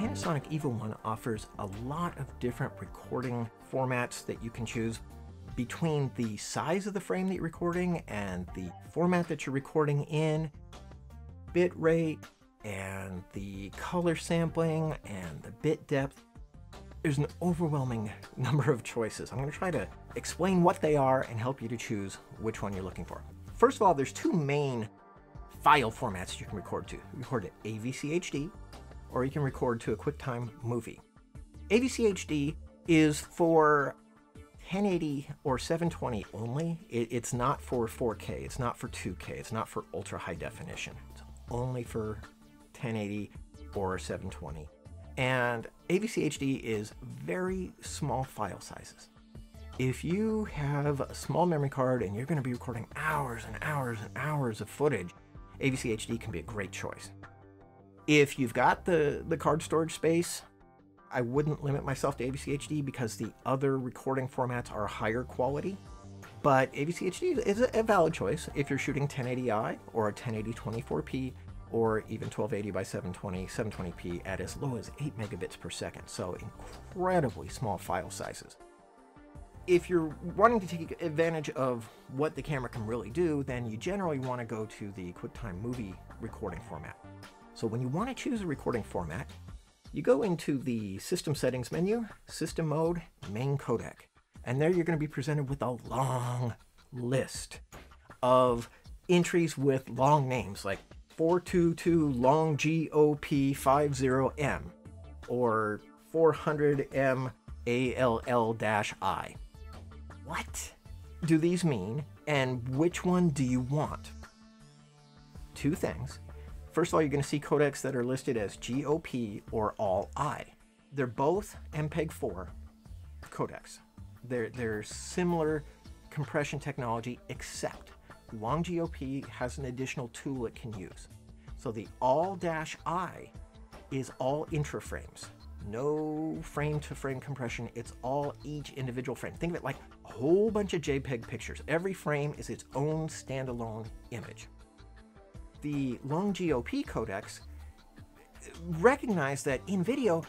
Panasonic EVO 1 offers a lot of different recording formats that you can choose between the size of the frame that you're recording and the format that you're recording in, bit rate, and the color sampling and the bit depth. There's an overwhelming number of choices. I'm going to try to explain what they are and help you to choose which one you're looking for. First of all, there's two main file formats you can record to. You can record to AVC HD, or you can record to a QuickTime movie. AVC HD is for 1080 or 720 only. It's not for 4K, it's not for 2K, it's not for ultra high definition. It's only for 1080 or 720. And AVC HD is very small file sizes. If you have a small memory card and you're going to be recording hours and hours and hours of footage, AVC HD can be a great choice. If you've got the card storage space, I wouldn't limit myself to AVC HD because the other recording formats are higher quality. But AVC HD is a valid choice if you're shooting 1080i or a 1080 24p or even 1280 by 720, 720p at as low as 8 megabits per second. So incredibly small file sizes. If you're wanting to take advantage of what the camera can really do, then you generally want to go to the QuickTime movie recording format. So when you want to choose a recording format, you go into the System Settings menu, System Mode, Main Codec. And there you're going to be presented with a long list of entries with long names like 422 long GOP50M or 400M ALL-I. What do these mean, and which one do you want? Two things. First of all, you're going to see codecs that are listed as GOP or ALL-I. They're both MPEG-4 codecs. They're similar compression technology, except long GOP has an additional tool it can use. So the ALL-I is all intraframes. No frame-to-frame compression. It's all each individual frame. Think of it like a whole bunch of JPEG pictures. Every frame is its own standalone image. The long GOP codecs recognize that in video,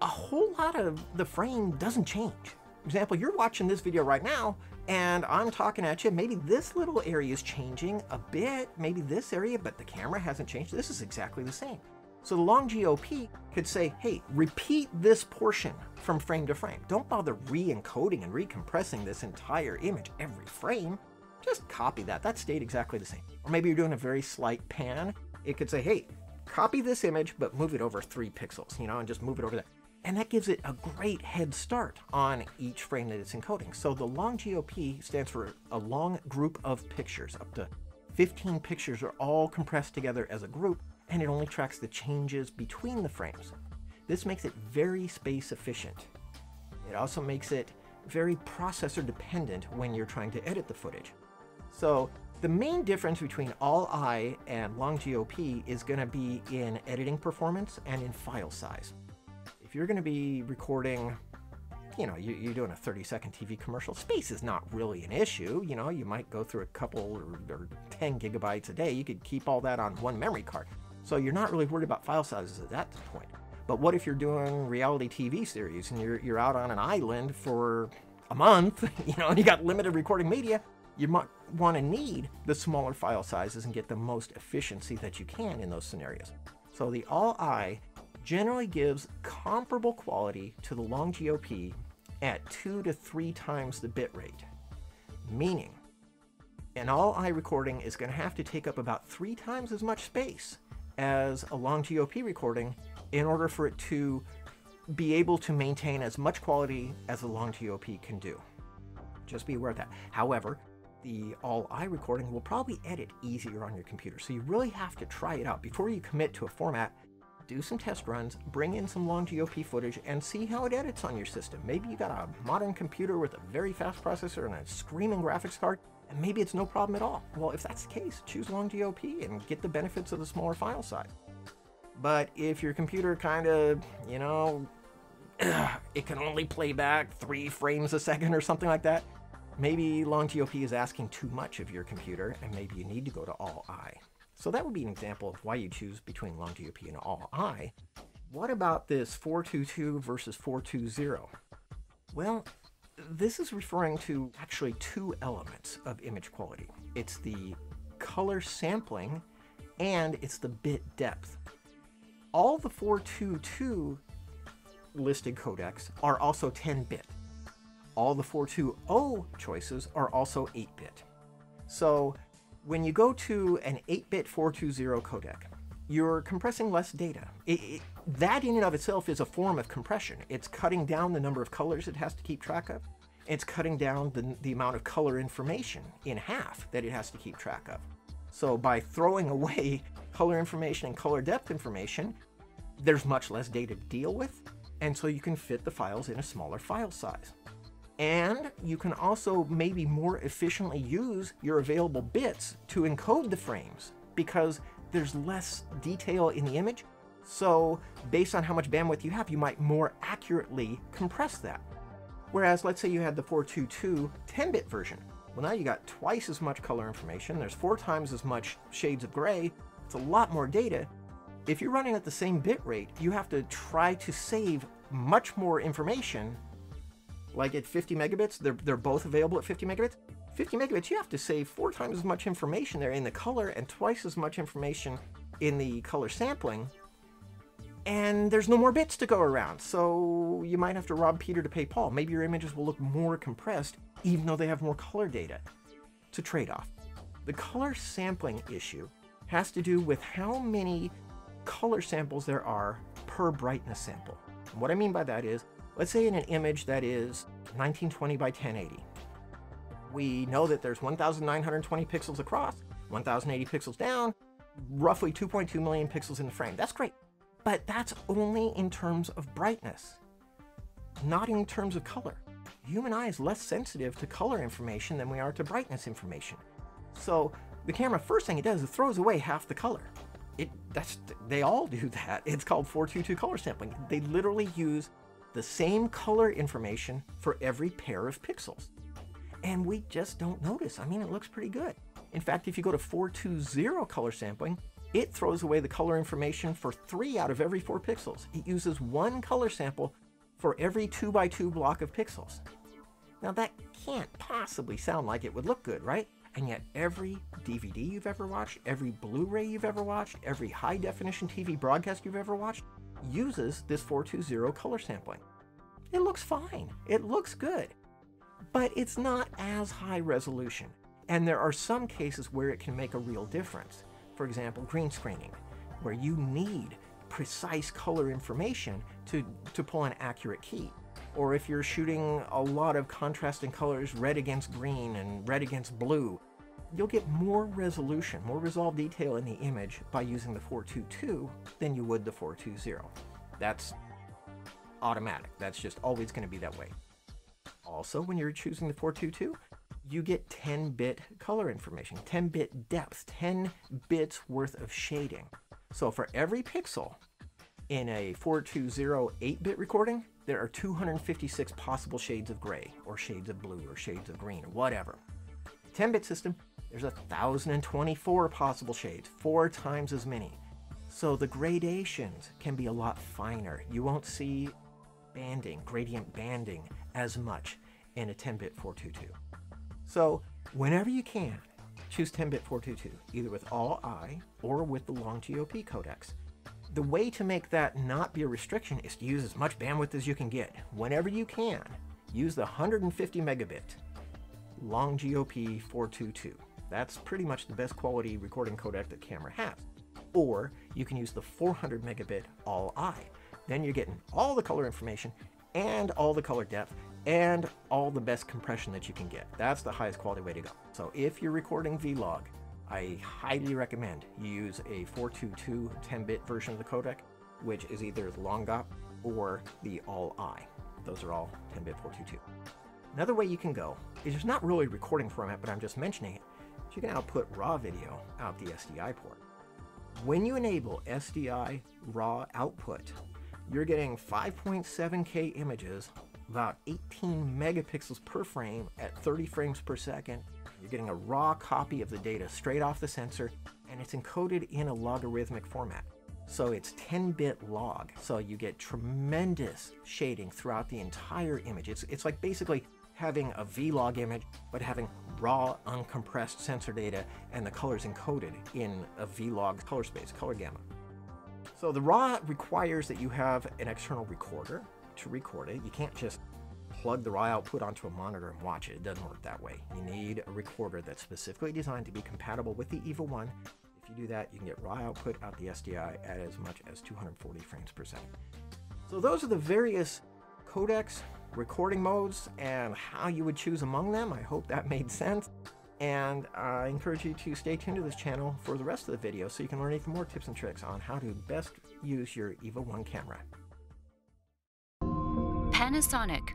a whole lot of the frame doesn't change. For example, you're watching this video right now, and I'm talking at you. Maybe this little area is changing a bit, maybe this area, but the camera hasn't changed. This is exactly the same. So the long GOP could say, hey, repeat this portion from frame to frame. Don't bother re-encoding and recompressing this entire image every frame. Just copy that. That stayed exactly the same. Or maybe you're doing a very slight pan. It could say, hey, copy this image, but move it over 3 pixels, and just move it over there. And that gives it a great head start on each frame that it's encoding. So the long GOP stands for a long group of pictures. Up to 15 pictures are all compressed together as a group, and it only tracks the changes between the frames. This makes it very space efficient. It also makes it very processor dependent when you're trying to edit the footage. So the main difference between ALL-I and long GOP is going to be in editing performance and in file size. If you're going to be recording, you're doing a 30-second TV commercial, space is not really an issue. You might go through a couple or 10 gigabytes a day. You could keep all that on one memory card. So you're not really worried about file sizes at that point. But what if you're doing reality TV series and you're out on an island for a month, and you got limited recording media? You might want to need the smaller file sizes and get the most efficiency that you can in those scenarios. So the ALL-I generally gives comparable quality to the long GOP at 2 to 3 times the bit rate. Meaning, an ALL-I recording is going to have to take up about 3 times as much space as a long GOP recording in order for it to be able to maintain as much quality as a long GOP can do. Just be aware of that. However, the ALL-I recording will probably edit easier on your computer, so you really have to try it out. Before you commit to a format, do some test runs, bring in some long GOP footage, and see how it edits on your system. Maybe you got a modern computer with a very fast processor and a screaming graphics card, and maybe it's no problem at all. Well, if that's the case, choose long GOP and get the benefits of the smaller file size. But if your computer kind of, it can only play back 3 frames a second or something like that, maybe long GOP is asking too much of your computer, and maybe you need to go to ALL-I. So that would be an example of why you choose between long GOP and ALL-I. What about this 422 versus 420? Well, this is referring to actually two elements of image quality. It's the color sampling and it's the bit depth. All the 422 listed codecs are also 10-bit. All the 420 choices are also 8-bit. So when you go to an 8-bit 420 codec, you're compressing less data. That in and of itself is a form of compression. It's cutting down the number of colors it has to keep track of. It's cutting down the amount of color information in half that it has to keep track of. So by throwing away color information and color depth information, there's much less data to deal with, and so you can fit the files in a smaller file size. And you can also maybe more efficiently use your available bits to encode the frames because there's less detail in the image. So based on how much bandwidth you have, you might more accurately compress that. Whereas let's say you had the 422 10-bit version. Well, now you got twice as much color information. There's 4 times as much shades of gray. It's a lot more data. If you're running at the same bit rate, you have to try to save much more information. Like at 50 megabits, they're both available at 50 megabits. 50 megabits, you have to save 4 times as much information there in the color and twice as much information in the color sampling. And there's no more bits to go around, so you might have to rob Peter to pay Paul. Maybe your images will look more compressed, even though they have more color data. It's a trade-off. The color sampling issue has to do with how many color samples there are per brightness sample. And what I mean by that is, let's say in an image that is 1920 by 1080. We know that there's 1,920 pixels across, 1,080 pixels down, roughly 2.2 million pixels in the frame. That's great. But that's only in terms of brightness, not in terms of color. The human eye is less sensitive to color information than we are to brightness information. So the camera, first thing it does, it throws away half the color. They all do that. It's called 422 color sampling. They literally use the same color information for every pair of pixels. And we just don't notice. I mean, it looks pretty good. In fact, if you go to 420 color sampling, it throws away the color information for 3 out of every 4 pixels. It uses 1 color sample for every 2x2 block of pixels. Now that can't possibly sound like it would look good, right? And yet every DVD you've ever watched, every Blu-ray you've ever watched, every high-definition TV broadcast you've ever watched uses this 420 color sampling. It looks fine. It looks good. But it's not as high resolution. And there are some cases where it can make a real difference. For example, green screening, where you need precise color information to pull an accurate key. Or if you're shooting a lot of contrasting colors, red against green and red against blue, you'll get more resolution, more resolved detail in the image by using the 422 than you would the 420. That's automatic. That's just always going to be that way. Also, when you're choosing the 422, you get 10-bit color information, 10-bit depth, 10 bits worth of shading. So for every pixel in a 420 8-bit recording, there are 256 possible shades of gray, or shades of blue, or shades of green, or whatever. 10-bit system, there's 1,024 possible shades, 4 times as many. So the gradations can be a lot finer. You won't see banding, gradient banding as much in a 10-bit 422. So whenever you can, choose 10-bit 422, either with all I or with the long GOP codecs. The way to make that not be a restriction is to use as much bandwidth as you can get. Whenever you can, use the 150 megabit long GOP 422. That's pretty much the best quality recording codec that camera has. Or you can use the 400 megabit all I. Then you're getting all the color information and all the color depth and all the best compression that you can get. That's the highest quality way to go. So if you're recording vlog, I highly recommend you use a 422 10-bit version of the codec, which is either the long GOP or the all I. Those are all 10-bit 422. Another way you can go is just not really recording format, but I'm just mentioning it. You can output RAW video out the SDI port. When you enable SDI RAW output, you're getting 5.7K images, about 18 megapixels per frame at 30 frames per second. You're getting a raw copy of the data straight off the sensor, and it's encoded in a logarithmic format. So it's 10-bit log. So you get tremendous shading throughout the entire image. It's like basically having a vlog image, but having raw, uncompressed sensor data and the colors encoded in a vlog color space, color gamma. So the RAW requires that you have an external recorder to record it. You can't just plug the RAW output onto a monitor and watch it. It doesn't work that way. You need a recorder that's specifically designed to be compatible with the EVA 1. If you do that, you can get RAW output out the SDI at as much as 240 frames per second. So those are the various codecs, recording modes, and how you would choose among them. I hope that made sense. And I encourage you to stay tuned to this channel for the rest of the video so you can learn even more tips and tricks on how to best use your EVA 1 camera. Panasonic.